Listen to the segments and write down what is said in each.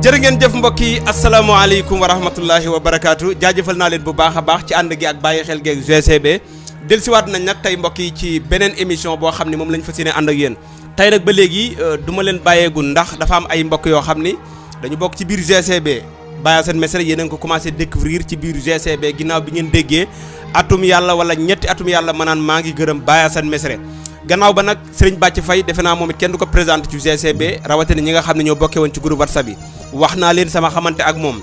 jërë ngeen jëf mbokk yi asalaamaaleykum wa rahmatullahi wa barakaatu jaajëfal naa leen bu baax a baax ci ànd gi ak bàyyi xel geeg GCB dellusiwaat nañ nag tey mbokk yi ci beneen émission boo xam ne moom lañ fas yéene ànd ak yéen tey nag ba léegi du ma leen bàyyeegul ndax dafa am ay mbokk yoo xam ni dañu bokk ci biir GCB Baye Assane Mesere yéen a ngi ko commencé découvrir ci biir GCB ginnaaw bi ngeen déggee atum yàlla wala ñetti atum yàlla ma naan maa ngi gërëm Baye Assane Mesere gannaaw ba nag Serigne Bàcc Faye defe naa moom it kenn du ko présenté ci GCB rawatina ñi nga xam ne ñoo bokkee woon ci groupe WhatsApp yi wax naa leen sama xamante ak moom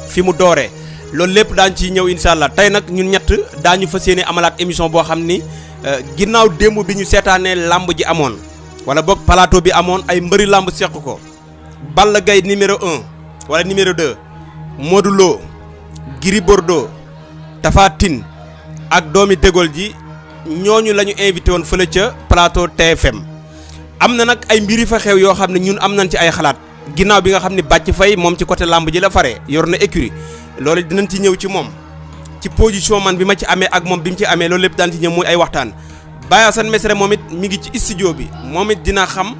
fi mu dooree loolu lépp daañu ciy ñëw incha allah tey nag ñun ñett daañu fas yéene amalaat émission boo xam ni ginnaaw démb bi ñu seetaanee lamb ji amoon wala boog plateau bi amoon ay mbëri lamb seq ko Balla Gaye numéro 1 wala numéro 2 Modou Lo Gris Bordeaux Tapha Tine ak doomi Dégol ji ñooñu la ñu invité woon fële ca plateau TFM am na nag ay mbiri fa xew yoo xam ne ñun am nañ ci ay xalaat ginnaaw bi nga xam ne Bàcc Faye moom ci côté lamb ji la faree yor na écurie loolu dinañ ci ñëw ci moom ci position man bi ma ci amee ak moom bi mu ci amee loolu lépp daan ci ñëw muy ay waxtaan Baye Assane Mesere moom it mi ngi ci studio bi moom it dina xam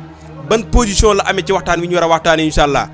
ban position la amee ci waxtaan wi ñu war a waxtaanee incha allah.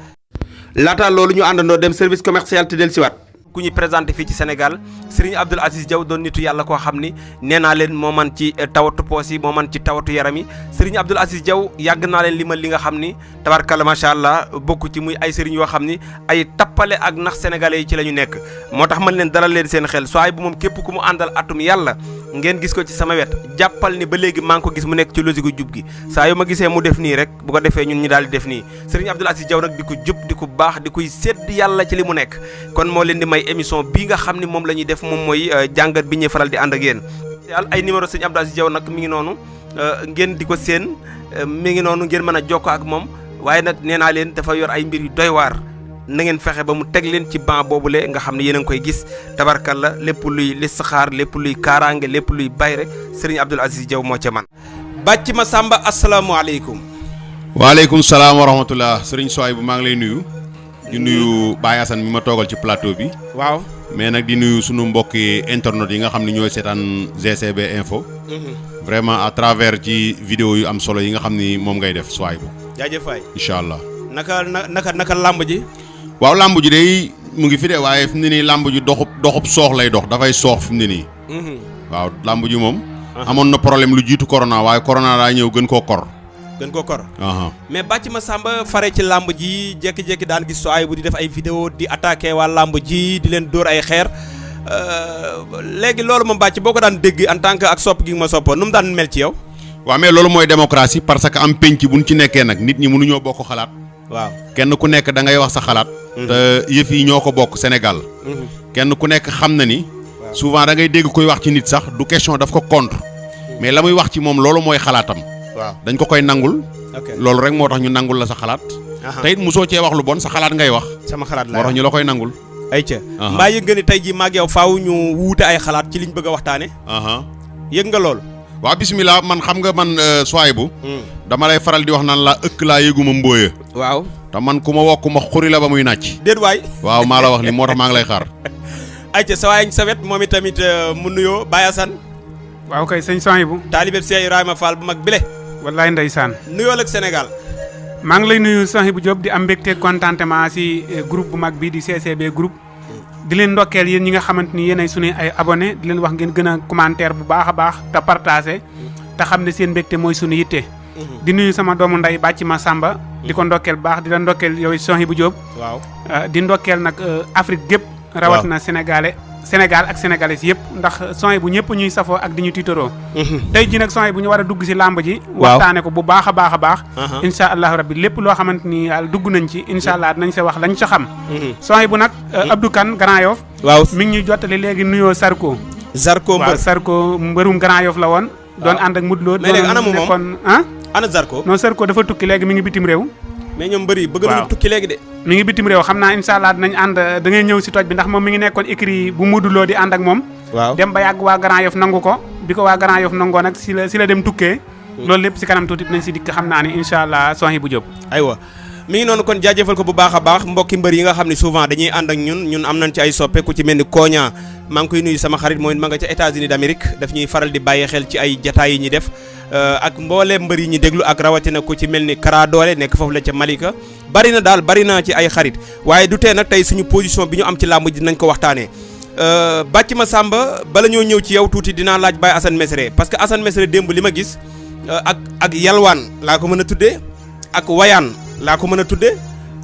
laata loolu ñu àndandoo dem service commercial te dellusiwaat ku ñuy présenté fii ci Sénégal Serigne Abdoul Aziz Diaw doon nitu yàlla koo xam ni nee naa leen moo man ci tawatu poos yi moo man ci tawatu yaram yi Serigne Abdoul Aziz Diaw yàgg naa leen limal li nga xam ni tabarkalla macha allah bokk ci muy ay Serigne yoo xam ni ay tappale ak nax sénégalais yi ci la ñu nekk moo tax man leen dalal leen seen xel soo ay bu moom képp ku mu àndal atum yàlla ngeen gis ko ci sama wet jàppal ni ba léegi maa ngi ko gis mu nekk ci logique gu jub gi saa yu ma gisee mu def nii rek bu ko defee ñun ñu daal di def nii Serigne Abdoul Aziz Diaw nag di ko jub di ko baax di koy sédd yàlla ci li mu nekk kon moo leen di may émission bii nga xam ni moom la ñuy def moom mooy jàngat bi ñuy faral di ànd ak yéen ay numéro Serigne Abdoul Aziz Diaw nag mi ngi noonu ngeen di ko séen mi ngi noonu ngeen mën a jokkoo ak moom waaye nag nee naa leen dafa yor ay mbir yu doy waar na ngeen fexe ba mu teg leen ci banc boobule nga xam ne yéen a ngi koy gis tabarkalla lépp luy listixaar lépp luy kaaraange lépp luy bayre Serigne Abdoul Aziz Diaw moo ca man Bàcc ma Samba asalaamaaleykum. waaleykum salaam wa rahmatullah Serigne Soy bu maa ngi lay nuyu. di nuyu Baye Assane mi ma toogal ci plateau bi. waaw mais nag di nuyu sunu mbokki internet yi nga xam ne ñooy seetaan GCB info. vraiment à travers ci vidéo yu am solo yi nga xam ni moom ngay def Soy bu. jaajëf waay incha allah. naka lamb ji. waaw lamb ji day mu ngi fi de waaye fi mu ne nii lamb ji doxub soox lay dox dafay soox fi mu ne nii. waaw lamb ji moom. amoon na problème lu jiitu corona waaye corona daa ñëw gën koo kor. mais Bàcc ma Samba fare ci lamb ji jékki-jékki daan gis Soy bu di def ay vidéo di attaqué waa lamb ji di leen dóor ay xeer léegi loolu moom Bàcc boo ko daan dégg en tant que ak sopp gi nga ma soppoon nu mu daan mel ci yow. waaw mais loolu mooy démocratie parce que am penc bu ñu ci nekkee nag nit ñi mënuñoo bokk xalaat. waaw kenn ku nekk da ngay wax sa xalaat. te yëf yi ñoo ko bokk Sénégal. kenn ku nekk xam na ni. souvent da ngay dégg koy wax ci nit sax du question daf ko contre. mais la muy wax ci moom loolu mooy xalaatam. waaw dañ ko koy nangul. loolu rek moo tax ñu nangul la sa xalaat. te it mosoo cee wax lu bon sa xalaat ngay wax. sama xalaat la moo tax ñu la koy nangul. ayca mbaa yëg nga ni tey jii maag yow faaw ñu wuute ay xalaat ci liñ bëgg a waxtaane yëg nga lool. waaw bismillah man xam nga man Soy bu. dama lay faral di wax naan laa ëkk laa yëguma mbooya. waaw te man ku ma wokk ma xuri la ba muy nàcc. déet waay. waaw maa la wax li moo tax maa ngi lay xaar. ayca sa waay sa wet moom itamit mu nuyoo Baye Assane. waaw kay sëñ Soy bu. taalibe Cheikh Ibrahima Fall bu mag bile. wallaay ndeysaan. nuyoo ak Sénégal. maa ngi lay nuyu Soy bu Diop di am mbégte contentement si groupe bu mag bi di CCB groupe. di leen ndokkeel yéen ñi nga xamante ni yéenay suñu ay abonné di leen wax ngeen gën a commentaire bu baax a baax te partagé te xam ne seen mbégte mooy suñu yitte. di nuyu sama doomu nday Bàcc ma Samba. di ko ndokkeel bu baax di la ndokkeel yow Soy bu Diop. waaw di ndokkeel nag Afrique gépp rawat na Sénégal ak sénégalais yëpp ndax Soy bu ñëpp ñuy safoo ak di ñu tiitaroo. tey ji nag Soy bu ñu war a dugg si làmb ji. waxtaane ko bu baax a baax a baax. incha allahu rabbi lépp loo xamante ni dugg nañ ci incha allah dinañ sa wax lañ sa xam. Soy bu nag Abdou Kane Grand Yoff. waaw mi ngi ñuy jottali léegi nuyoo Zarko. Mbër Zarko mbërum Grand Yoff la woon. doon ànd ak Modou Lo. mais léegi ana moom ana Zarko. non Zarko dafa tukki léegi mi ngi bitim réew. mais ñoom bëri bëgg nañu tukki léegi de. mi ngi bitim réew xam naa incha allah dinañ ànd da ngay ñëw si toj bi ndax moom mi ngi nekkoon écrit bu Modou Lo di ànd ak moom. waaw dem ba yàgg waa Grand Yoff nangu ko bi ko waa Grand Yoff nangoo nag si la dem tukkee. loolu lépp si kanam tuuti dinañ si dikk xam naa ni incha allah Soy bu Diop. aywa mi ngi noonu kon jaajëfal ko bu baax a baax mbokki mbër yi nga xam ne souvent dañuy ànd ak ñun am nañ ci ay soppe ku ci mel ni Koña maa ngi koy nuyu sama xarit mooy ma nga ca États-Unis d'Amérique daf ñuy faral di bàyyi xel ci ay jataay yi ñuy def ak mboolee mbër yi ñu déglu ak rawatina ku ci mel ni Kara Doole nekk foofu la ca Malika bari na ci ay xarit waaye du tee nag tey suñu position bi ñu am ci làmb ji dinañ ko waxtaanee bàcc ma Samba bala ñoo ñëw ci yow tuuti dinaa laaj Baye Assane Mesere parce que Assane Mesere démb li ma gis ak yalwaan laa ko mën a tuddee ak wayaan laa ko mën a tuddee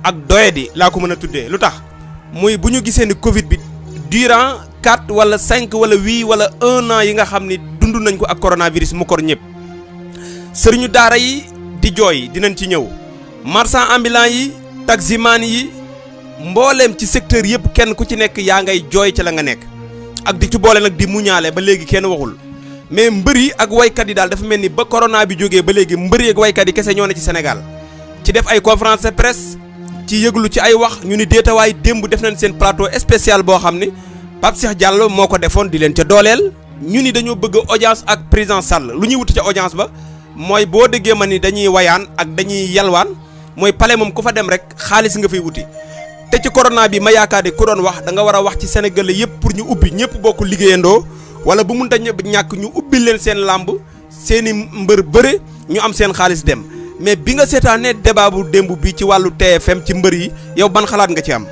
ak doyadi laa ko mën a tuddee lu tax muy bu ñu gisee ni Covid bi durant 4 wala 5 wala 8 wala 1 an yi nga xam ni dund nañ ko ak coronavirus mu kor ñëpp sëriñu daara yi di jooy dinañ ci ñëw marchand ambulant yi taximan yi mbooleem ci secteur yëpp kenn ku ci nekk yaa ngay jooy ca la nga nekk ak di ci boole nag di muñaale ba léegi kenn waxul mais mbër yi ak waykat yi daal dafa mel ni ba corona bi jógee ba léegi mbër yi ak waykat yi kese ñoo ne ci Sénégal ci def ay conférence de presse ci yëglu ci ay wax ñu ni déetawaay démb def nañ seen plateau spécial boo xam ni Pape Cheikh Diallo moo ko defoon di leen ca dooleel ñu ni dañoo bëgg audience ak président Sall lu ñuy wuti ca audience ba mooy boo déggee ma ni dañuy wayaan ak dañuy yalwaan mooy palais moom ku fa dem rek xaalis nga fay wuti te ci corona bi ma yaakaar ni ku doon wax da nga war a wax ci Sénégal yëpp pour ñu ubbi ñëpp bokk liggéeyandoo wala bu mun ta ñàkk ñu ubbi leen seen làmb seeni mbër bëre ñu am seen xaalis dem mais bi nga seetaanee débat bu démb bi ci wàllu TFM ci mbër yi yow ban xalaat nga ci am.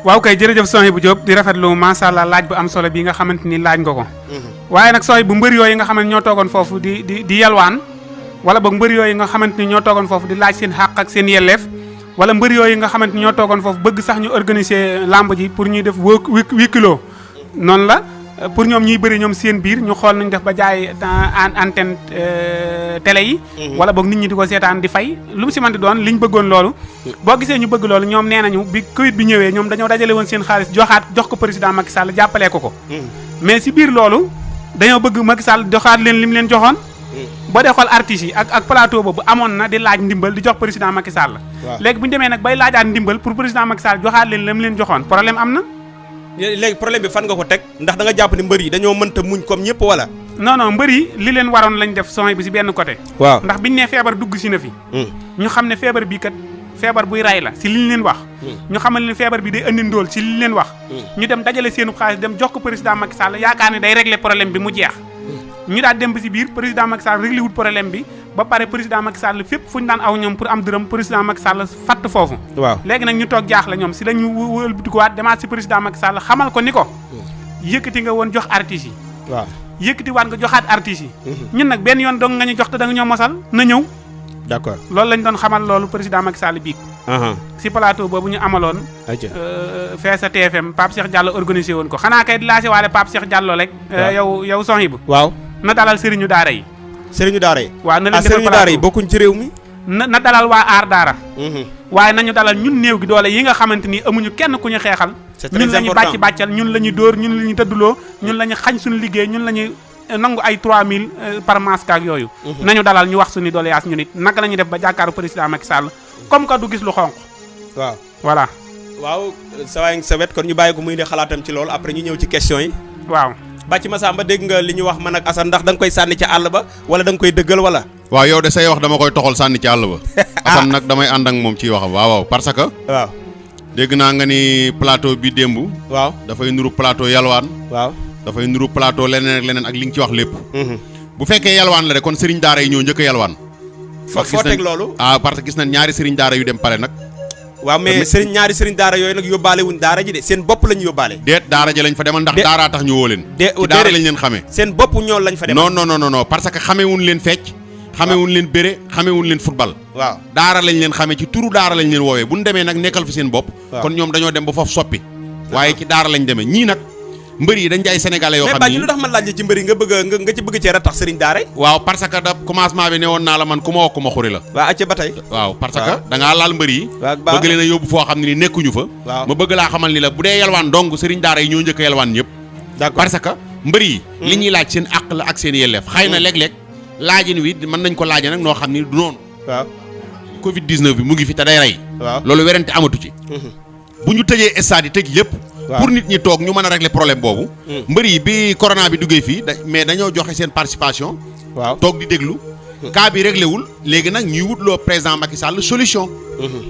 waaw kay jërëjëf Sohaibou Diop di rafetlu macha allah laaj bu am solo bi nga xamante ni laaj nga ko. waaye nag Sohaibou bu mbër yooyu nga xamante ñoo toogoon foofu di yalwaan wala boog mbër yooyu nga xamante ni ñoo toogoon foofu di laaj seen xàq ak seen yelleef wala mbër yooyu nga xamante ni ñoo toogoon foofu bëgg sax ñu organiser lamb ji pour ñuy def huis clos noonu la. pour ñoom ñuy bëri ñoom seen biir ñu xool nañ def ba jaay antenne télé yi wala boog nit ñi di ko seetaan di fay lu mu si mën di doon liñ bëggoon loolu boo gisee ñu bëgg loolu ñoom nee nañu bi Covid bi ñëwee ñoom dañoo dajale woon seen xaalis jox ko président Macky Sall jàppalee ko mais si biir loolu dañoo bëgg Macky Sall joxaat leen lim leen joxoon boo dee xool artistes yi ak plateau boobu amoon na di laaj ndimbal di jox président Macky Sall léegi bu ñu demee nag bay laajaat ndimbal pour président Macky Sall joxaat leen lim leen joxoon problème am na léegi problème bi fan nga ko teg ndax da nga jàpp ni mbër yi dañoo mënta muñ comme ñëpp wala. non mbër yi li leen waroon lañ def son bi si benn côté. waaw ndax biñ ne feebar dugg si na fi. ñu xam ne feebar bii kat feebar buy ray la si liñ leen wax. ñu xamal ne feebar bi day andi ndóol si liñ leen wax. ñu dem dajale seenu xaalis dem jox ko président Macky Sall yaakaar ne day régler problème bi mu jeex. ñu daal dem ba si biir président Macky Sall réglé wut problème bi ba pare président Macky Sall fépp fu ñu daan aw ñoom pour am dërëm président Macky Sall fatt foofu. waaw léegi nag ñu toog jaaxle ñoom si lañu wëlbatikuwaat demaat si président Macky Sall xamal ko ni ko. yëkkati nga woon jox artistes yi. waaw yëkkati waat nga joxaat artistes yi. ñun nag benn yoon dong nga ñu jox te da nga ñoo mosal na ñëw. d'accord loolu lañ doon xamal loolu président Macky Sall biig. si plateau boobu ñu amaloon. fee sa TFM Pape Cheikh Diallo organisé woon ko xanaa kay di laase waale Pape Cheikh Diallo rek. yow Sohaibou. waaw na dalal sëriñu daara yi. sëriñu daara yi. waaw na leen defal sëriñu daara yi bokkuñ ci réew mi. na dalal waa aar daara. waaye nañu dalal ñun néew gi doole yi nga xamante ni amuñu kenn ku ñu xeexal. ñun la ñu bàccal ñun la ñu dóor ñun la ñu tëdduloo ñun la ñu xañ suñu liggéey ñun la ñu nangu ay 3000 par masque ak yooyu. nañu dalal ñu wax suñu doléance ñu nit naka la ñuy def ba jàkkaaru président Macky Sall comme que du gis lu xonq. waaw voilà. waaw sa waay sa wet kon ñu bàyyi ko muy ne xalaatam ci loolu après ñu ñëw ci question yi. waaw. Bàcc Massamba dégg nga li ñu wax man ak Assane ndax da nga koy sànni ci àll ba wala da nga koy dëggal wala. waaw yow de say wax dama koy toxal sànni ci àll ba. Assane nag damay ànd ak moom ciy waxam waaw parce que. waaw. dégg naa nga ni plateau bi démb. waaw dafay nuru plateau yalwaan. waaw dafay nuru plateau leneen ak leneen ak li nga ci wax lépp. bu fekkee yalwaan la rek kon Serigne Daara yi ñoo njëkk a yalwaan. foo teg loolu. parce que gis nañ ñaari Serigne Daara yu dem pale nag. waaw mais ñaari Serigne Daara yooyu nag yóbbaale wuñ Daara ji de seen bopp lañ yóbbaale. déet Daara ji lañ fa demal ndax Daara tax ñu woo leen. ci Daara lañ leen xamee. seen bopp ñoo lañ fa demal. non parce que xamewuñ leen fecc. xamewuñ leen bëre xamewuñ leen football. waaw Daara lañ leen xamee ci turu Daara lañ leen woowee bu ñu demee nag nekkal fi seen bopp. kon ñoom dañoo dem ba foofu soppi. waaye ci Daara lañ demee ñii nag mbër yi dañ di ay sénégalais yoo xam ni mais lu tax man laaj ci mbër yi nga ci bëgg cee ratax Serigne Daara. waaw parce que da commencement bi ne woon naa la man ku ma wokk ma xuri la. waaw acca ba tey. waaw parce que da ngaa laal mbër yi. bëgg leen a yóbbu foo xam ne ni nekkuñu fa. ma bëgg laa xamal ni la bu dee yalwaan dong Serigne Daara yi ñoo njëkk a yalwaan ñëpp. d'accord parce que mbër yi. li ñuy laaj seen àq la ak seen yelleef xëy na léeg-léeg laajin wi mën nañ ko laaje nag noo xam ni du noonu. waaw Covid 19 bi mu ngi fi te day rey. waaw loolu werante amatu ci. bu ñu tëjee stade yi tëj lépp. pour nit ñi toog ñu mën a régler problème boobu. mbër yi bi corona bi duggee fii mais dañoo joxe seen participation. waaw toog di déglu. cas bi réglé wul léegi nag ñuy wutloo président Macky Sall solution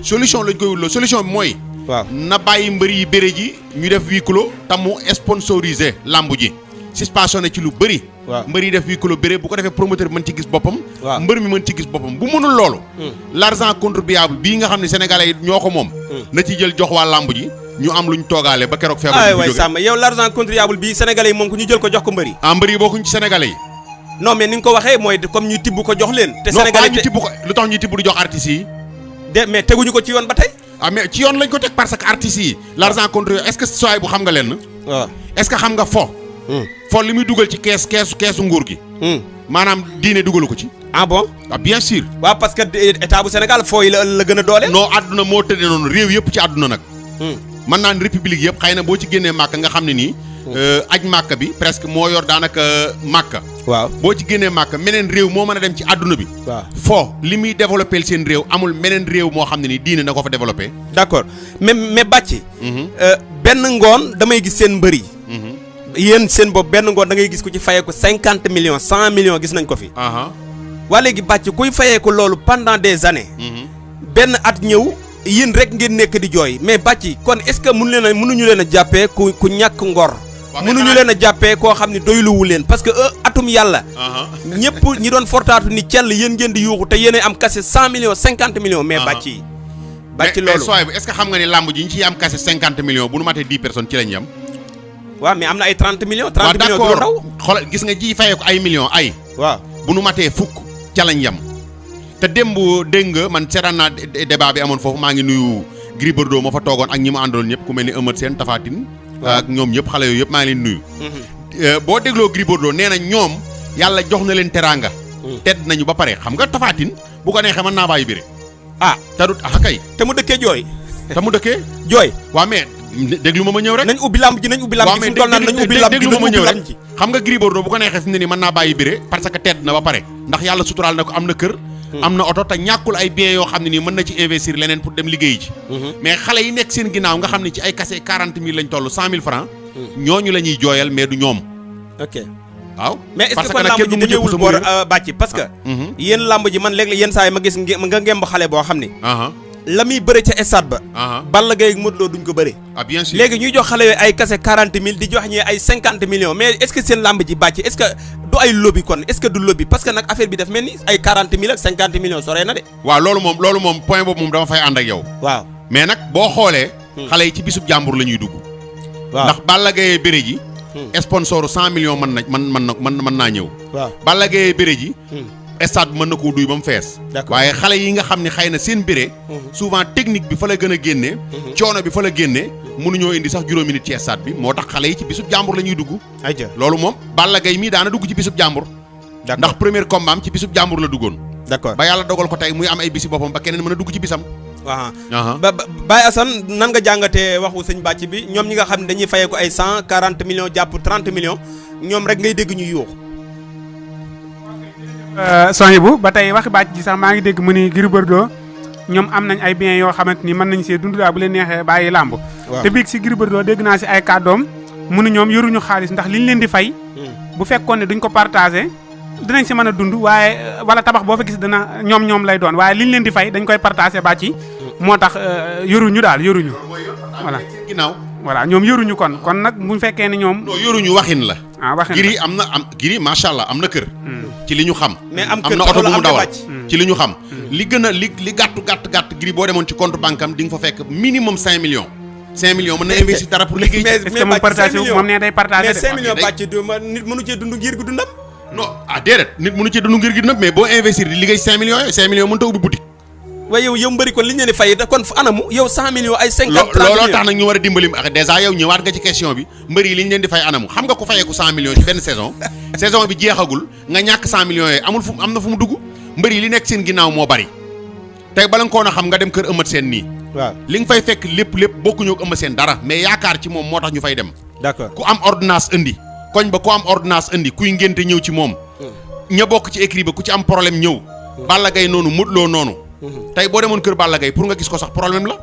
solution lañ koy wutloo solution bi mooy waaw na bàyyi mbër yi bëre ji ñu def huis clos te mu sponsorisé lamb ji suspensionné ci lu bëri waaw mbër yi def huis clos bëre bu ko defee promoteur bi mën ci gis boppam waaw mbër mi mën ci gis boppam bu mënul loolu l'argent contribuable bii nga xam ne sénégalais yi ñoo ko moom na ci jël jox waa lamb ji ñu am luñ toogaale ba keroog feebar ay bi waay jóge Samba yow l'argent contribuable bi sénégalais yi moom ko ñu jël ko jox ko mbëri mbër yi bokkuñ ci sénégalais yi non mais ni nga ko waxee mooy comme ñu tibb ko jox leen te non sénégalais ñu tibb ko lu tax ñu tibb du jox artistes yi de mais teguñu ko ci yoon ba tey mais ci yoon lañ ko teg parce que artistes yi l'argent contribuable est-ce que sooy bu xam nga leen waaw est-ce que xam nga fo li muy dugal ci keesu nguur gi maanaam diine dugalu ko ci ah bon bien sûr waaw parce que état bu Sénégal fooy la gën a doole non àdduna moo tëddee noonu réew yëpp ci àdduna nag mën naa ne république yëpp xëy na boo ci génnee màkk nga xam ne nii aj màkk bi presque moo yor daanaka màkk waaw boo ci génnee màkk meneen réew moo mën a dem ci àdduna bi waaw foo li muy développé seen réew amul meneen réew moo xam ne nii diine na ko fa développé d'accord mais bàcci benn ngoon damay gis seen mbër yi yéen seen bopp benn ngoon da ngay gis ku ci fayeeku 50 millions 100 millions gis nañ ko fi waa léegi bàcc kuy fayeeku loolu pendant des années benn at ñëw yéen rek ngeen nekk di jooy mais bàcc kon est-ce que mënuñu leen a jàppee ku ñàkk ngor mënuñu leen a jàppee koo xam ne doyluwu leen parce que atum yàlla ñëpp ñi doon fortaatu ni cell yéen ngeen di yuuxu te yéen am kase 100 millions 50 millions mais bàcc yi bàcc loolu mais sooy bu est-ce que xam nga ni làmb ji ñu ciy am kase 50 millions bu nu matee 10 personnes ci lañ yam waaw mais am na ay 30 millions 30 millions du ndaw xoolal gis nga ji fayee ko ay millions ay waaw bu nu matee fukk ca lañ yam te démb dégg nga man seetaan naa débat bi amoon foofu maa ngi nuyu Gris Bordeaux ma fa toogoon ak ñi ma àndaloon ñëpp ku mel ni Eumeu Sène Tapha Tine ak ñoom ñëpp xale yooyu yëpp maa ngi leen nuyu boo dégloo Gris Bordeaux nee na ñoom yàlla jox na leen teraanga tedd nañu ba pare xam nga Tapha Tine bu ko neexee mën naa bàyyi bëre te du kay te mu dëkkee jooy te mu dëkkee jooy waaw mais déglu ma ñëw rek nañ ubbi lamb ji fi mu toll naan nañ ubbi lamb ji déglu ma ñëw rek xam nga Gris Bordeaux bu ko neexee fi mu ne nii mën naa bàyyi bëre parce que tedd na ba pare ndax yàlla suturaal na ko am na kër am na oto te ñàkkul ay biens yoo xam ne nii mën na ci investir leneen pour dem liggéey ji mais xale yi nekk seen ginnaaw nga xam ne ci ay kase 40 000 lañ toll 100 000 francs ñooñu la ñuy jooyal mais du ñoom ok waaw mais est-ce que kon lamb ji dañëwul boor bàcc parce que yéen lamb ji man léeg-léeg yenn saa yi ma gis nga ngemb xale boo xam ne la muy bëre ca stade ba Balla Gaye ak Modou Lo duñ ko bëre bien sûr léegi ñuy jox xale yooyu ay kase 40 000 di jox ñee ay 50 millions mais est-ce que seen lamb ji bàcc est-ce que du ay lobby kon est-ce que du lobby parce que nag affaire bi daf mel ni ay 40 000 ak 50 millions soree na de waaw loolu moom point boobu moom dama fay ànd ak yow waaw mais nag boo xoolee xale yi ci bisub jàmbur la ñuy dugg waaw ndax Balla Gaye bëre ji sponsor 100 millions mën naa ñëw waaw Balla Gaye bëre ji stade bi mën na koo duy ba mu fees waaye xale yi nga xam ne xëy na seen bëre souvent technique bi fa la gën a génnee coono bi fa la génnee mënuñoo indi sax juróomi nit ci stade bi moo tax xale yi ci bisub jàmbur la ñuy dugg loolu moom Balla Gaye mii daana dugg ci bisub jàmbur ndax premier combat am ci bisub jàmbur la duggoon d'accord ba yàlla dogal ko tey muy am ay bisi boppam ba keneen mën a dugg ci bisam waaw Baye Assane nan nga jàngatee waxu sëñ bàcc bi ñoom ñi nga xam ne dañuy fayee ko ay 140 millions jàpp 30 millions ñoom rek ngay dégg ñuy yuuxu Sohibou ba tey waxi bàcc ji sax maa ngi dégg mu ni Gris Bordeaux ñoom am nañ ay biens yoo xamante ni mën nañ see dund daal bu leen neexee bàyyi làmb te biig si Gris Bordeaux dégg naa si ay kàddoom mu ni ñoom yoruñu xaalis ndax liñ leen di fay bu fekkoon ne duñ ko partagé dinañ si mën a dund waaye wala tabax boo fa gis dina ñoom lay doon waaye liñ leen di fay dañ koy partagé bàcc moo tax yoruñu voilà ginnaaw voilà ñoom yoruñu kon nag bu fekkee ne ñoom non yoruñu waxin la waxin Gris Gris macha allah am na kër ci li ñu xam mais am na oto bu mu dawal ci li ñu xam li gën a li gàtt Gris boo demoon ci compte banque am di nga fa fekk minimum 5 millions 5 millions mën na investir dara pour liggéey est-ce que moom partagé moom ne day partagé mais 5 millions bàcc nit mënu cee dund ngir gu dundam non déedéet nit mënu cee dund ngir gi dundam mais boo investir di liggéey 5 millions yooyu 5 millions mënut a ubbi boutique waaye yow mbëri kon li ñu leen di fay kon anamu yow 100 millions ay 50 looloo tax nag ñu war a dimbali dèjà yow ñëwaat nga ci question bi mbëri yi li ñu leen di fay anamu xam nga ku fayeeku 100 millions ci benn saison bi jeexagul nga ñàkk 100 millions yooyu am na fu mu dugg mbëri yi li nekk seen ginnaaw moo bari tey bala nga koon a xam nga dem kër Eumeu Sène nii waaw li nga fay fekk lépp bokkuñu ak Eumeu Sène dara mais yaakaar ci moom moo tax ñu fay dem d'accord ku am ordonnance indi koñ ba ku am ordonnance indi kuy ngénte ñëw ci moom ña bokk ci écrit ba ku ci am problème ñëw Balla Gaye noonu Modou Lo noonu tey boo demoon kër Balla Gaye pour nga gis ko sax problème la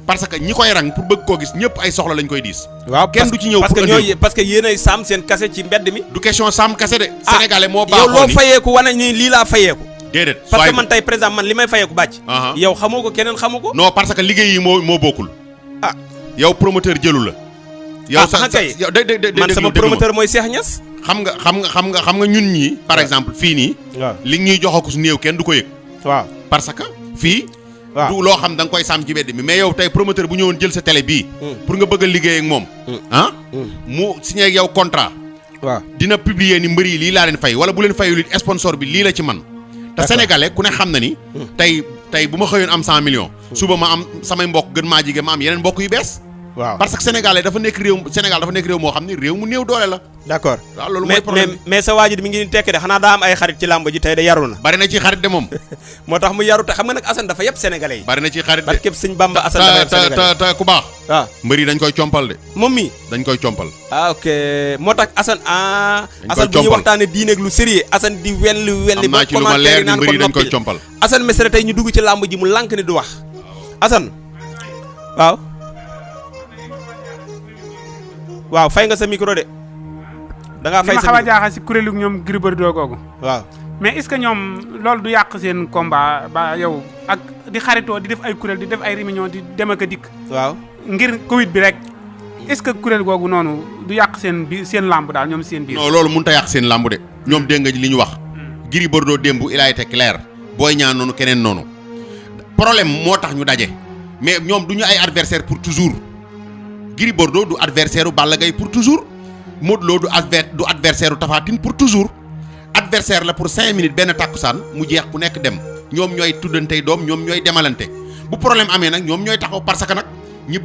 parce que ñi koy rang pour bëgg koo gis ñëpp ay soxla lañ koy diis waaw kenn du ci ñëw parce que yéenay saam seen kase ci mbedd mi du question saam kase de sénégalais moo baaxoo yow loo fayeeku wane ni lii laa fayeeku déedéet parce que man tey par exemple man li may fayeeku bàcc yow xamoo ko keneen xamu ko non parce que liggéey yi moo bokkul yow promoteur jëlu la yow sa kay yow man sama promoteur mooy Cheikh Niass xam nga ñun ñi par exemple fii nii li ñuy jox ko su néew kenn du ko yëg waaw parce que fii du loo xam da nga koy sàmm ci mbedd mi mais yow tey promoteur bu ñëwoon jël sa télé bii pour nga bëgg a liggéey ak moom mu signé ak yow contrat waaw dina publier ni mbër yi lii laa leen fay wala bu leen fayul it sponsor bi lii la ci man te sénégalais ku ne xam na ni tey bu ma xëyoon am 100 millions suba ma am samay mbokk gën maa jige ma am yeneen mbokk yu bees waaw parce que Sénégal dafa nekk réew moo xam ne réew mu néew doole la d'accord waaw loolu mooy problème mais sa waa ji mi ngi tekki de xanaa daa am ay xarit ci làmb ji tey de yaru na bari na ci xarit de moom moo tax mu yaru te xam nga nag Assane dafa yëpp sénégalais yi bari na ci xarit de barkeb sëñ Bamba Assane dafa yëpp sénégalais te ku baax waaw mbër yi dañ koy compal de moom mi dañ koy compal ok moo tax Assane Assane bu ñuy waxtaane diine ak lu sérieux Assane di welli ba commentaire naan ko dañ koy compal Assane Mesere tey ñu dugg ci làmb ji mu lànk ni du wax Assane waaw fay nga sa micro de da ngaa fay sa li ma xaw a jaaxal si kuréelu ñoom Gris Bordeaux googu waaw mais est-ce que ñoom loolu du yàq seen combat ba yow ak di xaritoo di def ay kuréel di def ay réunion di dem ak a dikk waaw ngir Covid bi rek est-ce que kuréel googu noonu du yàq seen làmb daal ñoom seen biir non loolu mënut a yàq seen làmb de ñoom dégg nga li ñu wax Gris Bordeaux démb il a été clair Boy Niang noonu keneen noonu problème moo tax ñu daje mais ñoom du ñu ay adversaire pour toujours Gris Bordeaux du adversaire u Balla Gaye pour toujours Modou Lo du adversaire u Tapha Tine pour toujours adversaire la pour 5 minutes benn tàkkusaan mu jeex ku nekk dem ñoom ñooy tuddantey doom ñoom ñooy demalante bu problème amee nag ñoom ñooy taxaw parce que nag ñi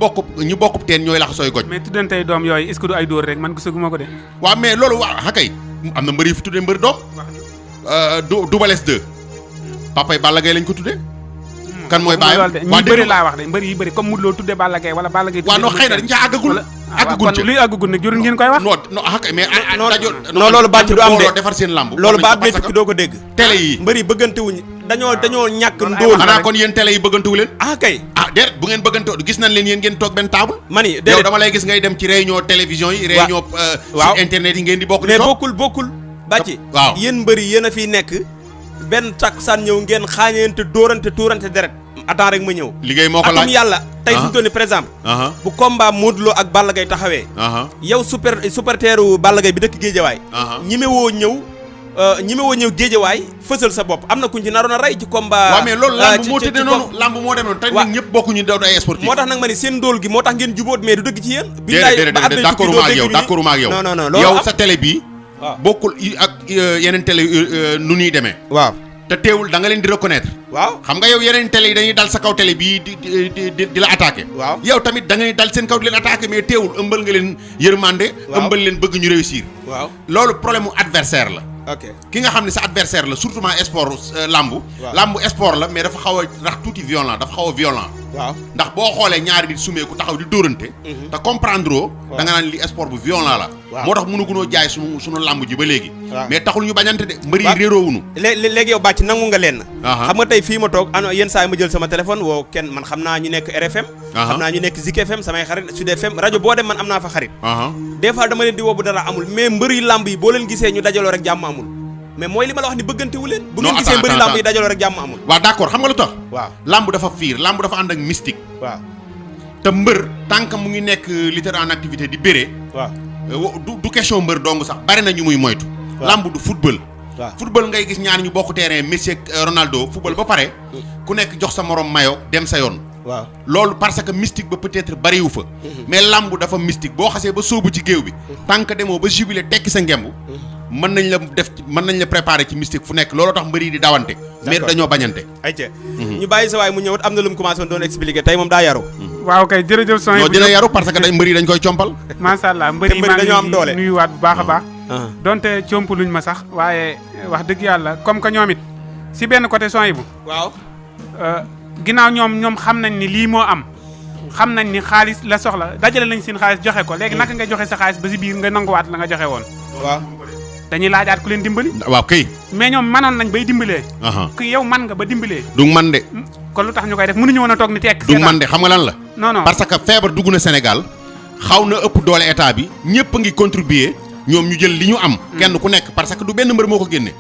bokkub teen ñooy lax sooy goj mais tuddantey doom yooyu est-ce que du ay dóor rek man gisaguma ko de waaw mais loolu xakay am na mbër yi fi tuddee mbër doom Double Less 2 papay Balla Gaye lañ ko tuddee kan mooy bàyyam ñi bëri laa wax de mbër yi bëri comme Modou Lo tuddee Balla Gaye wala Balla Gaye waaw non xëy na dañ caa àggagul kon luy àggagul nag jurul ngeen koy wax non xakay mais non loolu bàcc du am de defar seen lamb loolu ba àdduna tukki doo ko dégg télé yi mbër yi bëggante wuñ dañoo ñàkk ndóol xanaa kon yéen télé yi bëggantewu leen kay déet bu ngeen bëggante gis nañ leen yéen ngeen toog benn table mani yow dama lay gis ngay dem ci réunion télévision yi réunion sur internet yi ngeen di bokk mais bokkul bàcc waaw yéen mbër yi yéen a fiy nekk benn takkusaan ñëw ngeen xaañeente dóorante tuurante deret attends rek ma ñëw liggéey moo ko laaj atum yàlla tey fi mu toll nii par exemple bu combat Modou Lo ak Balla Gaye taxawee yow supporteru Balla Gaye bi dëkk Géejawaay ñimewoo ñëw Géejawaay fësal sa bopp am na kuñ ci naroon a rey ci combat waaw mais loolu lamb moo tëddee noonu lamb moo dem noonu tey nag ñëpp bokkuñu doon ay sportif moo tax nag ma ni seen ndóol gi moo tax ngeen jubóot mais du dëgg ci yéen déedéet d'accord ma ak yow non yow sa télé bi bokkul ak yeneen télé nu ñuy demee waaw te teewul da nga leen di reconnaître waaw xam nga yow yeneen télé yi dañuy dal sa kaw télé bii di la attaqué waaw yow tamit da ngay dal seen kaw di leen attaqué mais teewul ëmbal nga leen yërmande ëmbal leen bëgg ñu réussir waaw loolu problème mu adversaire la ok ki nga xam ne sa adversaire la surtout sport lambu sport la mais dafa xaw a rax tuuti violent dafa xaw a violent waaw ndax boo xoolee ñaari nit sumeeku taxaw di dóorante te comprendre oo da nga naan li sport bu violent la moo tax mënugunoo jaay suñu lamb ji ba léegi mais taxul ñu bañante de mbëri yi réeroowunu léegi yow bàcc nangu nga leen xam nga tey fii ma toog yenn saa yi ma jël sama téléphone woo kenn man xam naa ñu nekk RFM xam naa ñu nekk Zik FM samay xarit Sud FM rajo boo dem man am naa fa xarit des fois dama leen di woo bu dara amul mais mbëri lamb yi boo leen gisee ñu dajaloo rek jàmm amul mais mooy li ma la wax ni bëggante wu leen bu ngeen gisee mbëri lamb yi dajaloo rek jàmm amul waaw d'accord xam nga lu tax waaw lamb dafa fiir lamb dafa ànd ak mystique waaw te mbër tànk mu ngi nekk lutteur en activité di béré waaw du question mbër dong sax bari na ñu muy moytu lamb du football football ngay gis ñaar ñu bokk terrain Messi ak Ronaldo football ba pare ku nekk jox sa morom mayo dem sa yoon waaw loolu parce que mystique ba peut-être bariwu fa mais lamb dafa mystique boo xasee ba sóobu ci géew bi tànk demoo ba jubilé tekki sa ngemb mën nañ la préparer ci mystique fu nekk looloo tax mbër yi di dawante mais dañoo bañante ayca ñu bàyyi sa waay mu ñëwat am na lu mu commencé woon doon expliquer tey moom daa yaru waaw kay jërëjëf son non dina yaru parce que mbër yi dañ koy compal masha Allah mbër yi maa ngi nuyuwaat bu baax a baax donte comp luñ ma sax waaye wax dëgg yàlla comme que ñoom it si benn côté son yi bu waaw ginnaaw ñoom xam nañ ni lii moo am xam nañ ni xaalis la soxla dajale nañ seen xaalis joxe ko léegi naka nga joxe sa xaalis ba si biir nga nanguwaat la nga joxe woon waaw dañuy laajaat ku leen dimbali waaw kay mais ñoom manoon nañ bay dimbalee ku yow man nga ba dimbalee du man de kon lu tax ñu koy def mënuñu woon a toog ni tekk du man de xam nga lan la non parce que feebar dugg na Sénégal xaw na ëpp doole état bi ñëpp a ngi contribuer ñoom ñu jël li ñu am kenn ku nekk parce que du benn mbër moo ko génne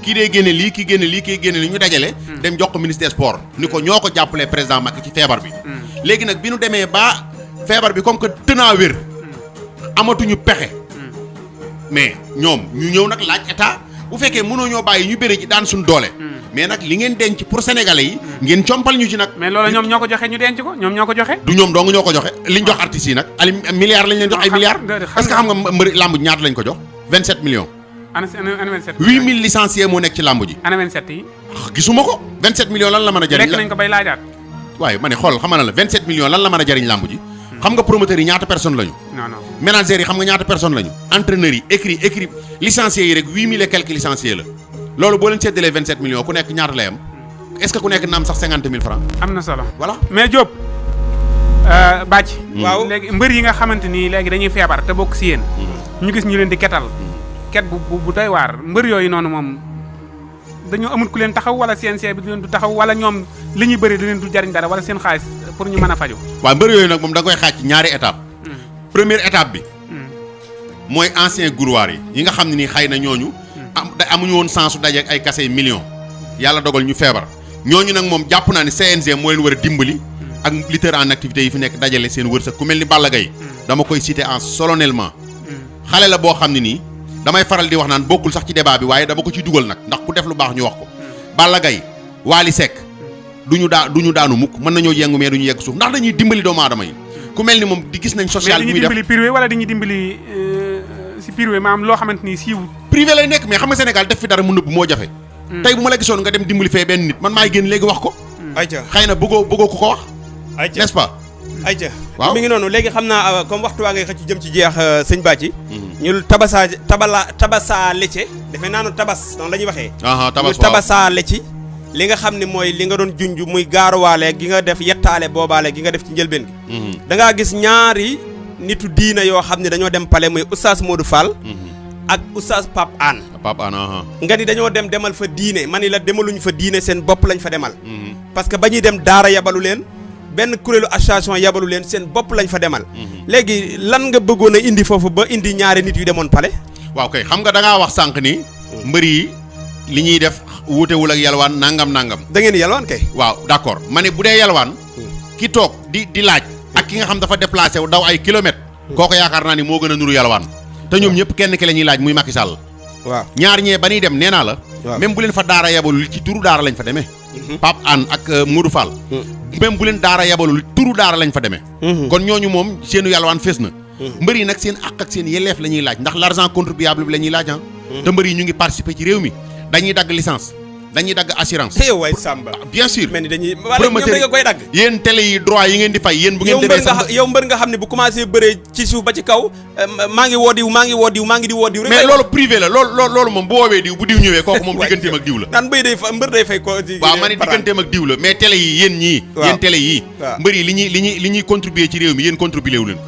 kii dee génne lii kii génne lii kii génne lii ñu dajale dem jox ko ministre des sports ni ko ñoo ko jàppalee président Macky ci feebar bi léegi nag bi nu demee ba feebar bi comme que tënaa wér amatuñu pexe mais ñoom ñu ñëw nag laaj état bu fekkee mënoo ñoo bàyyi ñu bëri ji daan suñu doole mais nag li ngeen denc pour sénégalais yi ngeen compal ñu ci nag mais loolu ñoom ñoo ko joxe ñu denc ko ñoom ñoo ko joxe du ñoom dong ñoo ko joxe liñ jox artistes yi nag ay milliards lañ leen jox ay milliards est-ce que xam nga mbëri làmb ji ñaata lañ ko jox 27 millions ana 27 8000 licenciés moo nekk ci làmb ji ana 27 yi gisuma ko 27 millions lan la mën a jariñ lekk nañ ko bay laajaat waaye ma ne xool xam nga la 27 millions lan la mën a jariñ làmb ji xam nga promoteurs yi ñaata personnes lañu non non ménagères yi xam nga ñaata personnes lañu entraîneurs yi écrit licenciés yi rek 8000 et quelques licenciés la loolu boo leen séddalee 27 millions ku nekk ñaata lay am est-ce que ku nekk na am sax 50 000 francs am na solo voilà mais Diop bàcc waaw léegi mbër yi nga xamante ni léegi dañuy feebar te bokk si yéen ñu gis ñu leen di ketal ket bu doy waar mbër yooyu noonu moom dañoo amul ku leen taxaw wala CNG bi du leen du taxaw wala ñoom li ñuy bëri du leen du jariñ dara wala seen xaalis pour ñu mën a faju waaw mbër yooyu nag moom da nga koy xaaj ci ñaari étape première étape bi mooy ancien gourouard yi nga xam ne ni xëy na ñooñu amuñu woon sensu dajeek ay kase millions yàlla dogal ñu feebar ñooñu nag moom jàpp naa ni CNG moo leen war a dimbali ak lutteurs en activité yi fi nekk dajale seen wërsëg ku mel ni Balla Gaye dama koy citer en solennellement xale la boo xam ne nii damay faral di wax naan bokkul sax ci débat bi waaye dama ko ci dugal nag ndax ku def lu baax ñu wax ko Balla Gaye Wally Seck duñu daanu mukk mën nañoo yengu mais duñu yegg suuf ndax dañuy dimbali doomu aadama yi ku mel ni moom di gis nañ social bi muy def mais dañuy dimbali privé wala dañuy dimbali si privé maanaam loo xamante ni siiwul privé lay nekk mais xam nga Sénégal def fi dara mu nëbb moo jafe tey bu ma la gisoon nga dem dimbali fee benn nit man maay génn léegi wax ko ayca xëy na bëggoo ku ko wax ayca n'est-ce pas ayca waaw mi ngi noonu léegi xam naa comme waxtu waa ngay xëcc jëm ci jeex sëñ Bathie ñu tabasaa lecce defe naa nu tabas noonu la ñuy waxee ñu tabasaa lecci li nga xam ne mooy li nga doon junj muy gaaruwaale gi nga def yettaale boobaale gi nga def ci njëlbeen gi da ngaa gis ñaari nitu diina yoo xam ne dañoo dem pale muy oustaz Modou Fall ak oustaz Pape Hann nga ni dañoo demal fa diine ma ni la demaluñ fa diine seen bopp lañ fa demal parce que ba ñuy dem daara yabalu leen benn kuréelu association yabalu leen seen bopp lañ fa demal léegi lan nga bëggoon a indi foofu ba indi ñaari nit yu demoon pale waaw kay xam nga da ngaa wax sànq ni mbër yi li ñuy def wuutewul ak yalwaan nangam da ngeen yalwaan kay waaw d'accord ma ne bu dee yalwaan ki toog di laaj ak ki nga xam dafa déplacé wu daw ay kilomètres kooku yaakaar naa ni moo gën a nuru yalwaan te ñoom ñëpp kenn ki la ñuy laaj muy Macky Sall waaw ñaar ñee ba ñuy dem nee naa la même bu leen fa daara yabalul ci turu daara lañ fa demee Pape Hann ak Modou Fall même bu leen daara yabalul turu daara lañ fa demee kon ñooñu moom seenu yalwaan fees na mbër yi nag seen àq ak seen yelleef la ñuy laaj ndax l'argent contribuable bi la ñuy laaj te mbër yi ñu ngi participer ci réew mi dañuy dagg licence dañuy dagg assurance waay Samba bien sûr mais ni dañuy promoteur nga koy dagg yéen télé yi droit yi ngeen di fay yéen bu ngeen demee sax yow mbër nga xam ne bu commencé bëree ci suuf ba ci kaw maa ngi woo diw rek mais loolu privé la loolu moom bu woowee diw bu diw ñëwee kooku moom digganteem ak diw la naan mbër day fay ko waaw ma ne digganteem ak diw la mais télé yi yéen ñii yéen télé yii mbër yi li ñuy contribuer ci réew mi yéen contribuer wu leen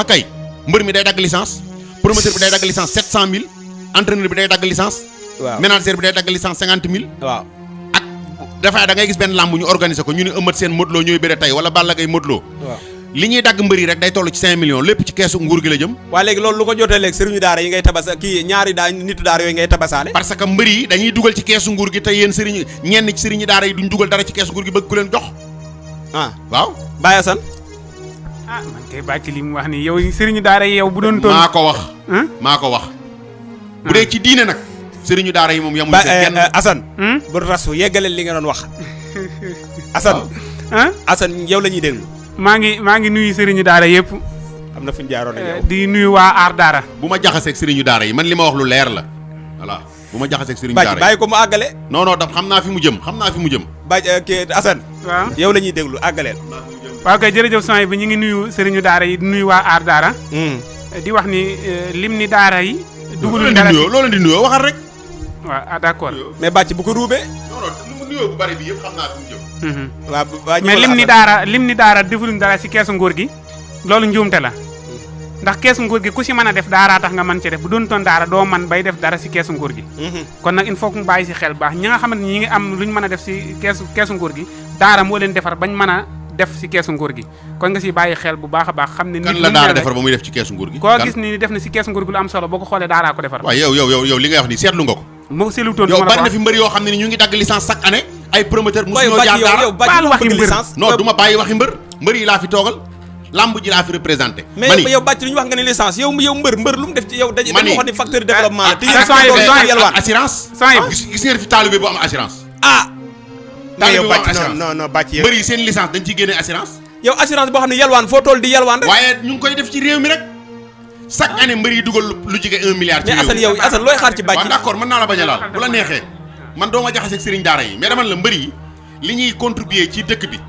kay mbër mi day dagg licence promoteur bi day dagg licence 700 000 entraîneur bi day dagg licence manager bi day dagg licence 50 000 waaw ak dafay da ngay gis benn làmb ñu organiser ko ñu ne ëmmat seen Modou Lo ñooy bëre tey wala Balla Gaye Modou Lo li ñuy dagg mbër yi rek day toll ci 5 millions lépp ci keesu nguur gi la jëm waa léegi loolu lu ko jotee léegi sëriñu daara yi ngay tabasa kii ñaari nitu daara yooyu ngay tabasaale parce que mbër yi dañuy dugal ci keesu nguur gi te yéen sëriñ ñenn ci sëriñu daara yi duñ dugal dara ci keesu nguur gi bëgg ku leen jox waaw Baye Assane man kay bàcc li mu wax ni yow sëriñu daara yi yow bu doon toll maa ko wax bu dee ci diine nag sëriñu daara yi moom yamul kenn Assane bu rasu yeggaleel li nga doon wax Assane yow la ñuy déglu maa ngi nuyu sëriñu daara yëpp am na fu ñu jaaroon ak yow di nuyu waa aar daara bu ma jaxaseeg sëriñu daara yi man li ma wax lu leer la voilà bu ma jaxaseeg sëriñu daara yi bàyyi ko mu àggale non daf xam naa fi mu jëm kii Assane waaw yow la ñuy déglu àggaleel waaw kay jërëjëf soxna bi ñu ngi nuyu sëriñu daara yi di nuyu waa aar daara di wax ni lim ni daara yi dugalul dara loolu di nuyoo waxal rek waaw d'accord mais bàcc bu ko ruubee non nuyoo bu bari bi yëpp xam naa fi mu jëm waaw mais lim ni daara defuluñ dara si keesu nguur gi loolu njuumte la ndax keesu nguur gi ku si mën a def daaraa tax nga mën ci def bu doon toon daara doo man bay def dara si keesu nguur gi kon nag il faut que mu bàyyi si xel baax ñi nga xamante ñi ngi am luñ mën a def si keesu nguur gi daara moo leen defar bañ mën a def si keesu nguur gi kon nga si bàyyi xel bu baax a baax xam ne kan la daara defar ba muy def ci keesu nguur gi koo gis ni def na si keesu nguur gi lu am solo boo ko xoolee daaraa ko defar waaw yow li ngay wax ni seetlu nga ko moo selutoon yow bari na fi mbër yoo xam ne ni ñu ngi dagg licence chaque année ay promoteur mosu ñoo jaar daara yow bàcc waxi licence non du ma bàyyi waxi mbër yi laa fi toogal lamb ji laa fi représenté mais yow bàcc lu ñu wax nga ne licence yow mbër lu mu def ci yow dañu wax ni facteur de développement la te yalwaan assurance gis ngeen fi taalibe bu am assurance mais yow bàcc non bàcc yow mbër yi seen licence dañ ciy génnee assurance yow assurance boo xam ne yalwaan foo toll di yalwaan rek waaye ñu ngi koy def ci réew mi rek chaque année mbër yi dugal lu jege 1 milliard ci réew mais Assane looy xaar ci bàcc waaw d'accord mën naa la bañ a laal bu la neexee man doo ma jaxase ak sëriñ daara yi mais dama la mbër yi li ñuy contribuer ci dëkk bi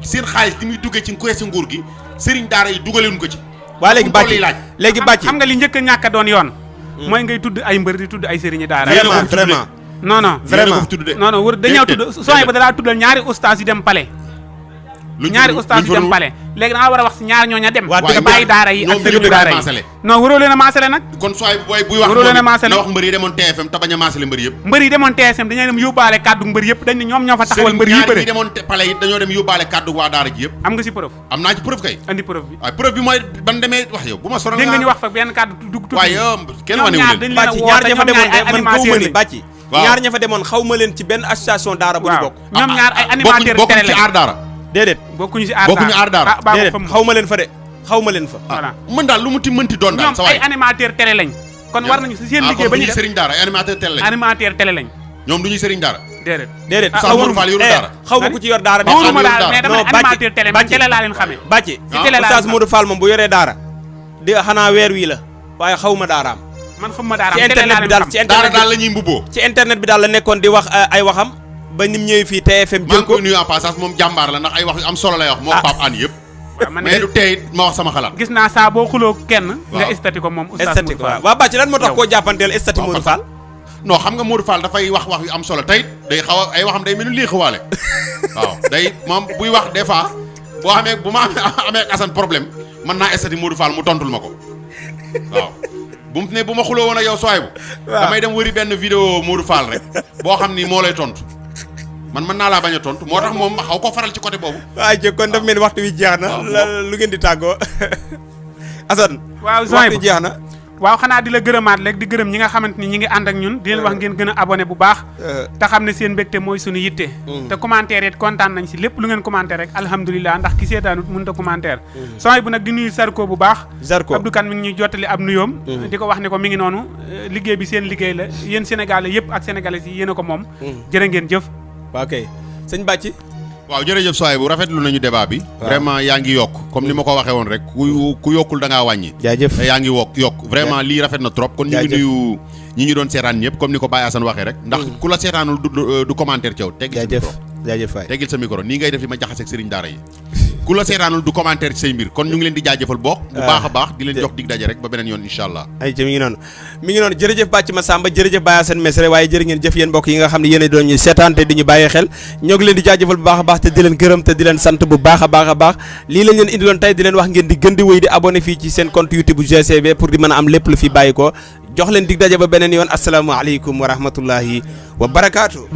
seen xaalis li muy duggee ci kuréel nguur gi sëriñ daara yi dugaleen ko ci waa léegi bàcc xam nga li njëkk a ñàkk a doon yoon mooy ngay tudd ay mbër di tudd ay sëriñi daara vraiment non vraiment wër dañoo tudd sooy ba dalaa tuddal ñaari ustaas yu dem palais ñaari ustaas yu dem palais léegi da nga war a wax si ñaar ñooña dem nga bàyyi daara yi ak sëriñu daara yi non waroo leen a maasale nag kon sooy buy wax waroo leen a maasale na wax mbër yi demoon TFM te bañ a maasale mbër yëpp mbër yi demoon TFM dañoo dem yóbbaale kàddu mbër yëpp dañ ne ñoom ñoo fa taxawal mbër yi bëre yi demoon palais yi dañoo dem yóbbaale kàddu waa daara ji yëpp am nga si preuve am naa ci preuve kay andi preuve bi waaye preuve bi mooy ban demee wax yow bu ma sonal dégg nga ñu wax fa benn kàddu dugg tuuti waaye yow kenn wane wu leen bàcc ñaar ña fa demoon man gëwuma ni bàcc ñaar ña fa demoon xaw ma leen ci benn association daara bu ñu bokk ñoom ñaar ay animateur télé ci aar daara déedéet bokkuñu si aar daara déedéet xaw ma leen fa de xaw ma leen fa voilà mën daal lu mu ti mënti doon daal sa waay ñoom ay animateur télé lañ kon war nañu si seen liggéey ba ñu def sëriñ daara ay animateur télé lañ animateur télé lañ ñoom du ñuy sëriñ daara déedéet xaw ma ku ci yor daara ma daal mais dama animateur télé man télé laa leen xamee bàcc si télé laa Oustaz Modou Fall moom bu yoree daara di xanaa weer wii la waaye xaw ma daaraam man xam ma daaraam télé laa leen xam ci internet daal la ñuy mbubboo ci internet bi daal la nekkoon di wax ay waxam ba nim ñëwee fii TFM jël ko nuyu en passage moom jàmbaar la ndax ay wax yu am solo lay wax moo Pape An yëpp mais du tey ma wax sama xalaat gis naa saa boo xuloo kenn nga estati ko moom Oustaz Modou Fall waaw bàcc lan moo tax koo jàppanteel estati Modou Fall non xam nga Modou Fall dafay wax yu am solo tey day xaw a ay waxam day mel ni lii xawaale waaw day moom buy wax des fois boo xamee bu ma amee Assane problème mën naa estati Modou Fall mu tontul ma ko waaw bu ma xuloo woon ak yow sooy bu damay dem wëri benn vidéo Modou Fall rek boo xam ni moo lay tontu man mën naa laa bañ a tontu moo tax moom xaw ko faral ci côté boobu waaw jë kon daf mel ni waxtu wi jeex na lu ngeen di tàggoo Assane waaw waxtu jeex na waaw xanaa di la gërëmaat rek di gërëm ñi nga xamante ni ñi ngi ànd ak ñun di leen wax ngeen gën a abonné bu baax te xam ne seen mbégte mooy suñu yitte te commentaire it kontaan nañ si lépp lu ngeen commentaire rek alhamdulilah ndax ki seetaanut mënut a commentaire sooy bu nag di nuyu Zarko bu baax Abdou Kane mi ngi ñuy jottali ab nuyoom di ko wax ne ko mi ngi noonu liggéey bi seen liggéey la yéen Sénégalais yëpp ak sénégalais yi yéen a ko moom jërë ngeen jëf ok sëñ Bàcci waaw jërëjëf Sohaibou bu rafetlu nañu débat bi vraiment yaa ngi yokk comme ni ma ko waxee woon rek ku yokkul da ngaa wàññi jaajëf yaa ngi yokk vraiment lii rafet na trop kon ñu ngi nuyu ñi ñu doon seetaan ñëpp comme ni ko Baye Assane waxee rek ndax ku la seetaanul du commentaire ci yow teggil sa micro nii ngay def li ma jaxaseeg sëriñ daara yi ku la seetaanul du commentaire ci say mbir kon ñu ngi leen di jaajëfal bu baax a baax di leen jox dig daje rek ba beneen yoon incha allah ay mi ngi noonu jërëjëf Bàcc Massamba jërëjëf Baye Assane Mesre waaye jërë ngeen jëf yéen mbokk yi nga xam ne yéen a doon ñu seetaan te di ñu bàyyi xel ñoo ngi leen di jaajëfal bu baax a baax te di leen gërëm te di leen sant bu baax a baax lii lañ leen indiloon tey di leen wax ngeen di gën di wéy di abonné fii ci seen compte YouTube bu GCB pour di mën a am lépp lu fi bàyyi ko jox leen dig daje ba beneen yoon asalaamaaleykum wa rahmatullahi wa barakaatu